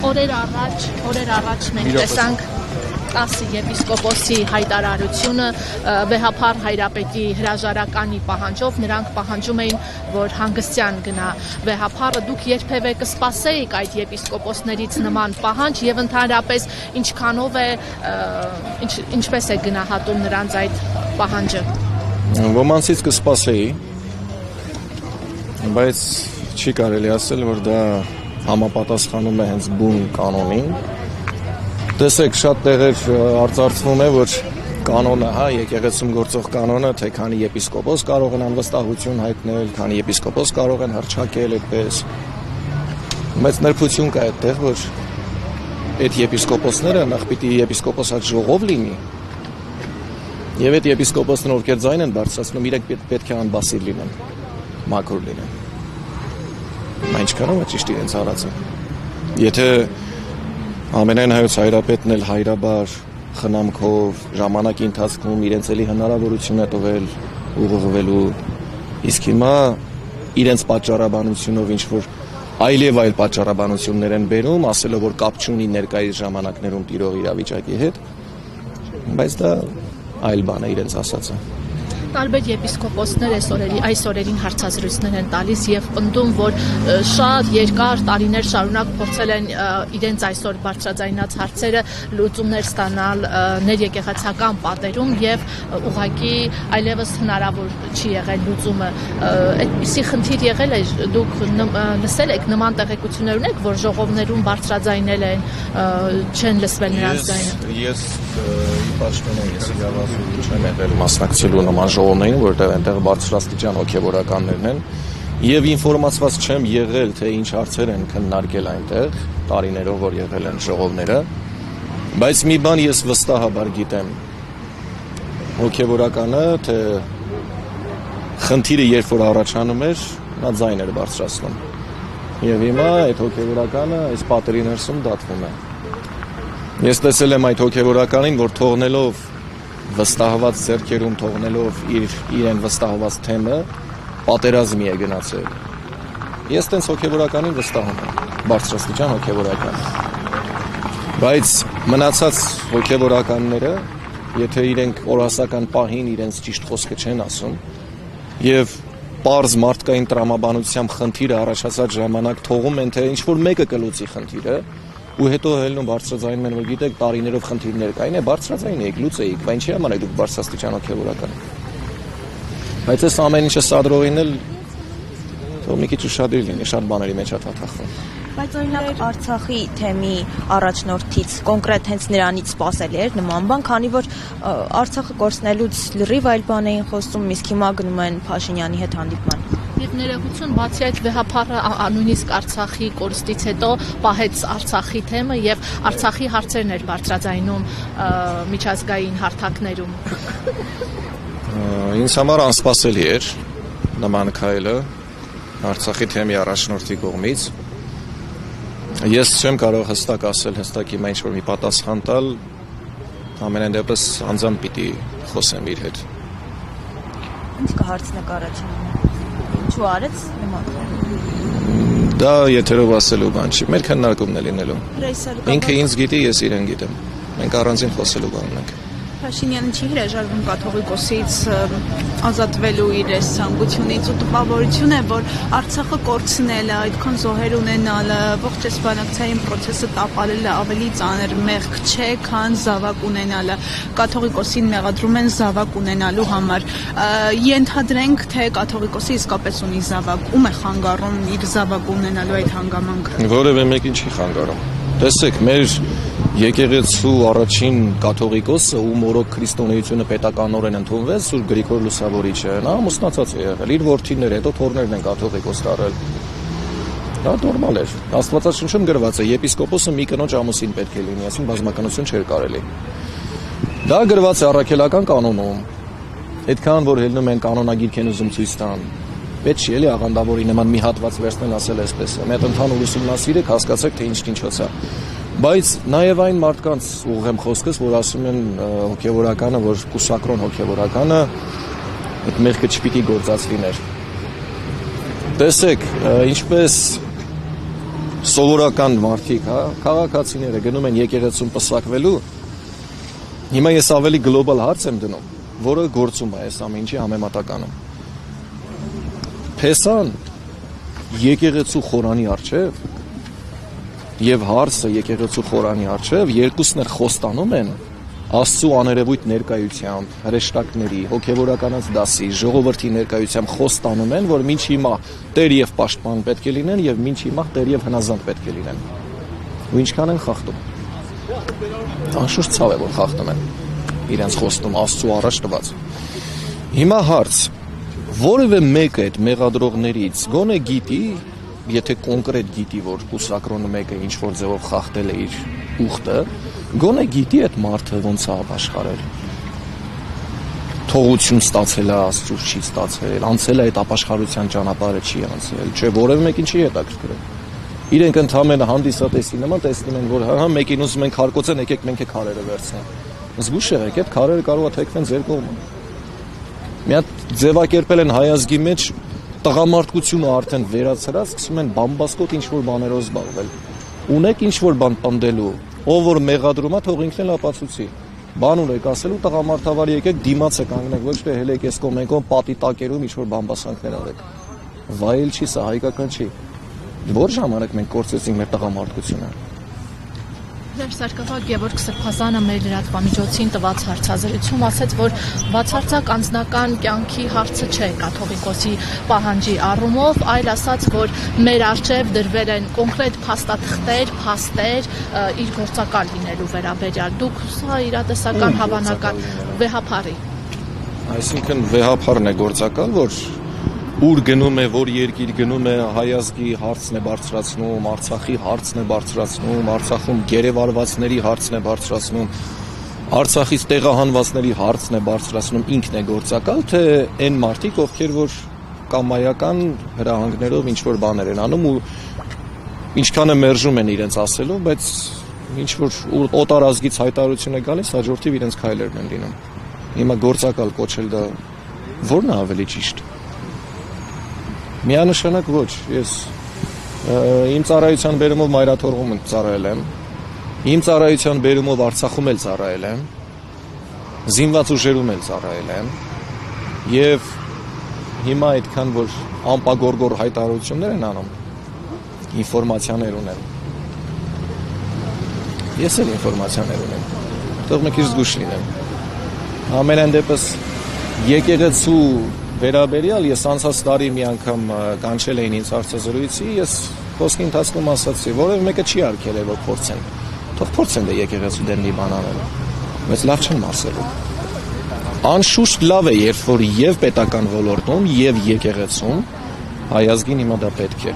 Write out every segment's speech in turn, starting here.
օրեր առաջ մենք տեսանք 10 եպիսկոպոսի հայտարարությունը վեհափառ հայրապետի հրաժարականի պահանջով նրանք պահանջում էին, որ հանգստյան գնա վեհափառը, դուք երբևէ կսպասեիք այդ եպիսկոպոսներից նման պահանջ եւ ընդհանրապես ինչպես է գնահատում նրանց այդ պահանջը։ Ոմանցից կսպասեի, բայց չի կարելի ասել, որ դա համապատասխանում է հենց բուն կանոնին։ Տեսեք, շատ տեղեր արծարծվում է, որ կանոնը, եկեղեցում գործող կանոնը, թե քանի եպիսկոպոս կարող են անվստահություն հայտնել, քանի եպիսկոպոս կարող են հռչակել այդպես։ Բայց նրբություն կա այդտեղ, որ այդ եպիսկոպոսները նախ պիտի եպիսկոպոսած ժողով լինի, եւ այդ եպիսկոպոսները, ովքեր ձայն են բարձրացնում, իրենք պետք է անբասիր լինեն, մաքուր լինեն։ Ինչքանով է ճիշտ իրենց արածը։ Եթե ամենայն հայոց հայրապետն էլ հայրաբար խնամքով ժամանակի ընթացքում իրենց էլի հնարավորություն է տվել ուղղվելու, իսկ հիմա իրենց պատճառաբանությունով ինչ որ այլ եւ այլ պատճառաբանություններ են բերում, ասելով որ կապ չունի ներկայիս ժամանակներում տիրող իրավիճակի հետ, բայց դա այլ բան է իրենց ասածը։ Տարբեր եպիսկոպոսներ այս օրերին հարցազրույցներ են տալիս եւ պնդում, որ շատ երկար տարիներ շարունակ փորձել են իրենց այսօր բարձրաձայնած հարցերը լուծումներ ստանալ ներեկեղեցական պատերում եւ ուղղակի այլևս հնարավոր չի եղել լուծումը։ Այդպիսի խնդիր եղել է, դուք լսել եք նման տեղեկություններ ունեք, որ ժողովներում բարձրաձայնել են, չեն լսվել նրանց ձայնը։ Ես իպաշտոնը իրավասու չեմ եղել մասնակցելու նման ժողովներին, որտեղ այնտեղ բարձրաստիճան հոգևորականներն են, եւ ինֆորմացված չեմ եղել, թե ինչ հարցեր են քննարկել այնտեղ տարիներով, որ եղել են ժողովները, բայց մի բան ես վստահաբար գիտեմ, հոգևորականը, թե խնդիրը երբ որ առաջանում էր, նա ձայն էր բարձրացնում, եւ հիմա այդ հոգևորականը այս պատերի ներսում դատվում է։ Ես տեսել եմ այդ հոգևորականին, որ թողնելով վստահված ձեռքերում, թողնելով իրեն վստահված թեմը, պատերազմի է գնացել։ Ես տենց հոգևորականին վստահում եմ, բարձրաստիճան հոգևորական։ Բայց մնացած հոգևորականները, եթե իրենք օրասական պահին իրենց ճիշտ խոսքը չեն ասում, եւ պարզ մարդկային տրամաբանությամբ խնդիրը առաջացած ժամանակ թողում են, թե ինչ-որ մեկը կլուծի խնդիրը, ու հետո հելնում բարձրաձայնում են, որ գիտեք, տարիներով խնդիրներ կային, բարձրաձայնեիք, լուծեիք, բայց ինչի համար եք դուք բարձրաստիճան հոգևորական։ Բայց այս ամեն ինչը սադրողին էլ թող մի քիչ ուշադիր լինի, շատ բաների մեջ է թաթախվում։ Բայց օրինակ Արցախի թեմի առաջնորդից կոնկրետ հենց նրանից սպասել էր նման բան, քանի որ Արցախը կորցնելուց լրիվ այլ բան էին խոսում, իսկ հիմա գնում են Փաշինյանի հետ հանդիպման։ Եվ ներողություն, բացի այդ վեհափառը նույնիսկ Արցախի կորստից հետո պահեց Արցախի թեմը եւ Արցախի հարցերն էր բարձրաձայնում միջազգային հարթակներում։ Ինձ համար անսպասելի էր նման քայլը Արցախի թեմի առաջնորդի կողմից։ Ես չեմ կարող հստակ ասել, հստակ հիմա ինչ-որ մի պատասխան տալ, ամենայն դեպս անձամբ պիտի խոսեմ իր հետ։ Ինչ կհարցնեք առաջին։ Ինչու արեց նման։ Դա եթերով ասելու բան չի, մեր քննարկումն է լինելու։ Ինքը ինձ գիտի, ես իրեն գիտեմ։ Մենք առանձին խոսելու բան ունենք։ Փաշինյանը չի հրաժարվում կաթողիկոսից ազատվելու իր այս ցանկությունից ու տպավորություն է, որ Արցախը կորցնելը, այդքան զոհեր ունենալը, ողջ այս բանակցային process-ը տապալելը ավելի ծանր մեղք չէ, քան զավակ ունենալը։ Կաթողիկոսին մեղադրում են զավակ ունենալու համար։ Ենթադրենք, թե կաթողիկոսը իսկապես ունի զավակ, ում է խանգարում իր զավակ ունենալու այդ հանգամանքը։ Որևէ մեկին չի խանգարում։ Տեսեք, մեր եկեղեցու առաջին կաթողիկոսը, ում օրոք քրիստոնեությունը պետականորեն ընդունվեց, Սուրբ Գրիգոր Լուսավորիչը, նա ամուսնացած է եղել, իր որդիները, հետո թոռներն են կաթողիկոս դարել։ Դա նորմալ էր։ Աստվածաշնչում գրված է, եպիսկոպոսը մի կնոջ ամուսին պետք է լինի, այսինքն բազմականություն չէր կարելի։ Դա գրված է առաքելական կանոնում։ Այդքան որ հելնում են կանոնագիրք են ուզում ցույց տան։ Պետք չի էլի աղանդավորի նման մի հատված վերցնել ասել այսպես։ Մեկ ընդհանուր ուսումնասիրեք, հասկացեք, թե ինչ-ինչոց է։ Բայց նաև այն մարդկանց ուղղեմ խոսքս, որ ասում են հոգևորականը, որ կուսակրոն հոգևորականը այդ մեղքը չպիտի գործած լիներ։ Տեսեք, ինչպես սովորական մարդիկ, հա, քաղաքացիները գնում են եկեղեցում պսակվելու, հիմա ես ավելի գլոբալ հարց եմ դնում, որը գործում է այս ամեն ինչի համեմատականում։ Փեսան եկեղեցու խորանի առջև եւ հարցը եկեղեցու խորանի առջև երկուսն էլ խոստանում են Աստծո աներևույթ ներկայությամբ, հրեշտակների, հոգևորականից դասի, ժողովրդի ներկայությամբ խոստանում են, որ մինչ հիմա Տեր եւ պաշտպան պետք է լինեն եւ մինչ հիմա Տեր եւ հնազանդ պետք է լինեն։ Ու ինչքան են խախտում։ Անշուշտ ցավ է, որ խախտում են իրենց խոստում Աստծո առաջ տված։ Հիմա հարց. որևէ մեկը այդ մեղադրողներից գոնե գիտի, եթե կոնկրետ գիտի, որ կուսակրոնը մեկը ինչ որ ձևով խախտել է իր ուխտը, գոնե գիտի այդ մարդը ոնց է ապաշխարել։ Թողություն ստացել է, Աստծուց չի ստացել, անցել է այդ ապաշխարության ճանապարհը, չի անցել, չէ, որևէ մեկին չի հետաքրքրել։ Իրենք ընդհանրապես հանդիսատեսի նման տեսնում են, որ հա մեկին ուզում են քարկոծեն, եկեք մենք է քարերը վերցնենք։ Զգուշ եղեք, այդ քարերը կարող է թեքվեն ձեր կողմը։ Մի հատ ձևակերպել են հայազգի մեջ տղամարդկությունը արդեն վերացրած, սկսում են բամբասկոտ ինչ-որ բաներով զբաղվել։ Ունեք ինչ-որ բան պնդելու, ով որ մեղադրում է, թող ինքն էլ ապացուցի։ Բան ունեք ասելու, տղամարդավար եկեք դիմաց է կանգնեք, ոչ թե հելեք էս կողմենքով պատի տակերում ինչ-որ բամբասանքներ արեք։ Վայել չի, սա հայկական չի։ Որ ժամանակ մենք կորցրեցինք մեր տղամարդկությունը։ Ձեր Սարգսակ Գևորգ Սրբազանը մեր լրատվամիջոցին տված հարցազրույցում ասաց, որ բացարձակ անձնական կյանքի հարցը չէ կաթողիկոսի պահանջի առումով, այլ ասաց, որ մեր առջև դրվել են կոնկրետ փաստաթղթեր, փաստեր իր գործակալ լինելու վերաբերյալ։ Դուք սա իրատեսական հավանական վեհափարի։ Այսինքն վեհափարն է գործակալ, որ ուր գնում է, որ երկիր գնում է, հայազգի հարցն է բարձրացնում, Արցախի հարցն է բարձրացնում, Արցախում գերեվարվածների հարցն է բարձրացնում, Արցախից տեղահանվածների հարցն է բարձրացնում, ինքն է գործակալ, թե այն մարդիկ, ովքեր որ կամայական հրահանգներով ինչ-որ բաներ են անում ու ինչքան է մերժում են իրենց ասելով, բայց ինչ-որ օտար ազգից հայտարարություն է գալիս, հաջորդիվ իրենց քայլերն են լինում։ Հիմա գործակալ կոչել դա ո՞րն է ավելի ճիշտ։ Միանշանակ ոչ, ես իմ ծառայության բերումով մայրաթորղում ծառայել եմ, իմ ծառայության բերումով Արցախում էլ ծառայել եմ, զինված ուժերում էլ ծառայել եմ եւ հիմա այդքան որ անպագորգոր հայտարարություններ են անում, ինֆորմացիաներ ունեմ։ Ես էլ ինֆորմացիաներ ունեմ, թող մի քիչ զգուշ լինեմ։ Ամենայն դեպս եկեղեցու վերաբերյալ ես անցած տարի մի անգամ կանչել էին ինձ հարցազրույցի, ես խոսքի ընթացքում ասացի, որևէ մեկը չի արգել է որ փորձեն։ Թող փորձեն դե եկեղեցու դեմ մի բան անել։ Բայց լավ չեն ասելու։ Անշուշտ լավ է, երբ որ եւ պետական ոլորտում եւ եկեղեցում հայազգին հիմա դա պետք է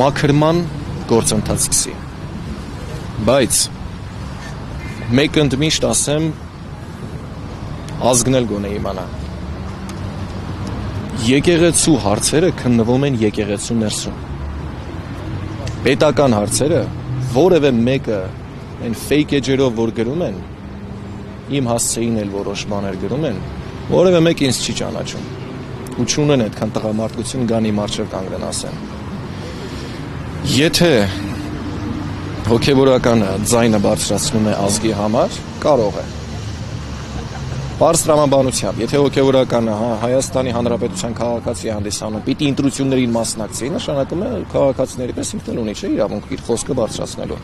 մաքրման գործընթաց սկսի։ Բայց մեկ ընդմիշտ ասեմ, ազգն էլ գոնե իմանա։ Եկեղեցու հարցերը քննվում են եկեղեցու ներսում։ Պետական հարցերը որևէ մեկը այն fake էջերով որ գրում են, իմ հասցեին էլ որոշ բաներ գրում են, որևէ մեկ ինձ չի ճանաչում։ Ու չունեն այդքան տղամարդկություն գան իմ առջև կանգնեն ասեն։ Եթե հոգևորականը ձայնը բարձրացնում է ազգի համար, կարող է։ Պարզ տրամաբանությամբ, եթե հոգևորականը Հայաստանի Հանրապետության քաղաքացի հանդիսանում, պիտի ընտրություններին մասնակցի, նշանակում է քաղաքացիների պես ինքն ունի չէ իրավունք իր խոսքը բարձրացնելու։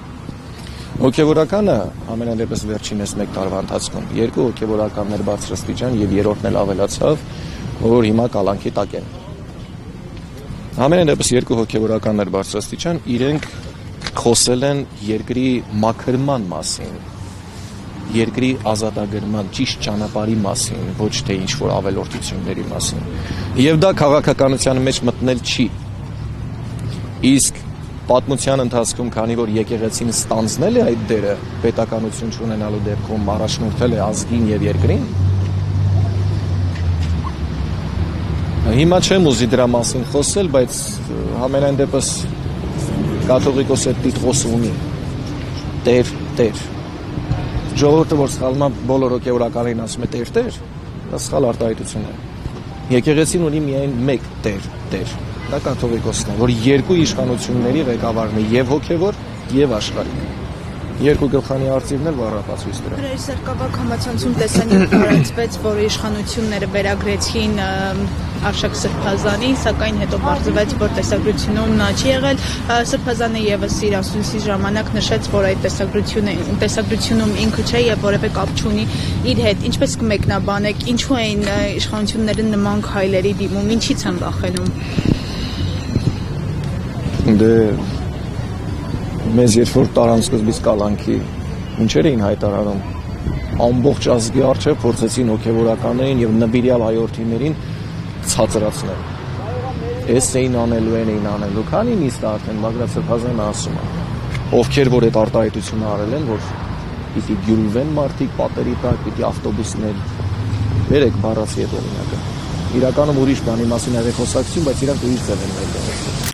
Հոգևորականը ամենայն դեպս վերջինս 1 տարվա ընթացքում 2 հոգևորականներ բարձրաստիճան եւ երրորդն էլ ավելացավ, որ հիմա կալանքի տակ են։ Ամենայն դեպս 2 հոգևորականներ բարձրաստիճան իրենք խոսել են երկրի մաքրման մասին, երկրի ազատագրման ճիշտ ճանապարհի մասին, ոչ թե ինչ-որ ավելորդությունների մասին։ Եվ դա քաղաքականության մեջ մտնել չի։ Իսկ պատմության ընթացքում, քանի որ եկեղեցին ստանձնել է այդ դերը պետականություն չունենալու դեպքում, առաջնորդել է ազգին եւ երկրին, հիմա չեմ ուզի դրա մասին խոսել, բայց համենայն դեպս կաթողիկոսը տիտղոսը ունի։ Տեր Ժողովուրդը որ սխալում է բոլոր հոգևորականներին ասում է Տեր, դա սխալ արտահայտություն է։ Եկեղեցին ունի միայն մեկ Տեր։ դա կաթողիկոսն է, որ երկու իշխանությունների ղեկավարն է, եւ հոգևոր, եւ աշխարհիկ։ Երկու գլխանի արծիվն էլ բառապացույց դրա։ Հրաժարական կավակ համացանցում տեսանյութ տարածվեց, որ իշխանությունները վերագրեցին Արշակ Սրբազանին, սակայն հետո պարզվեց, որ տեսագրությունում նա չի եղել։ Սրբազանը եւս իր ասուլիսի ժամանակ նշեց, որ այդ տեսագրությունում ինքը չէ եւ որևէ կապ չունի իր հետ։ Ինչպես կմեկնաբանեք, ինչու էին իշխանությունները նման քայլերի դիմում, ինչից են վախենում։ Դե մեզ երբ որ տարան սկզբից կալանքի ինչեր էին հայտարարում, ամբողջ ազգի առջև փորձեցին հոգևորականներին եւ նվիրյալ հայորդիներին ցածրացնել։ Էս էին անելու, էին անելու։ Քանի նիստ արդեն Բագրատ Սրբազանը ասում է, ովքեր որ այդ արտահայտությունը արել են, որ պիտի գյուլվեն մարդիկ պատերի տակ, պիտի ավտոբուսներ վերեք բառացի այդ օրինակը։ Իրականում ուրիշ բանի մասին աղի խոսակցություն, բայց իրանք ուրիշ ձև են ներկայացնում։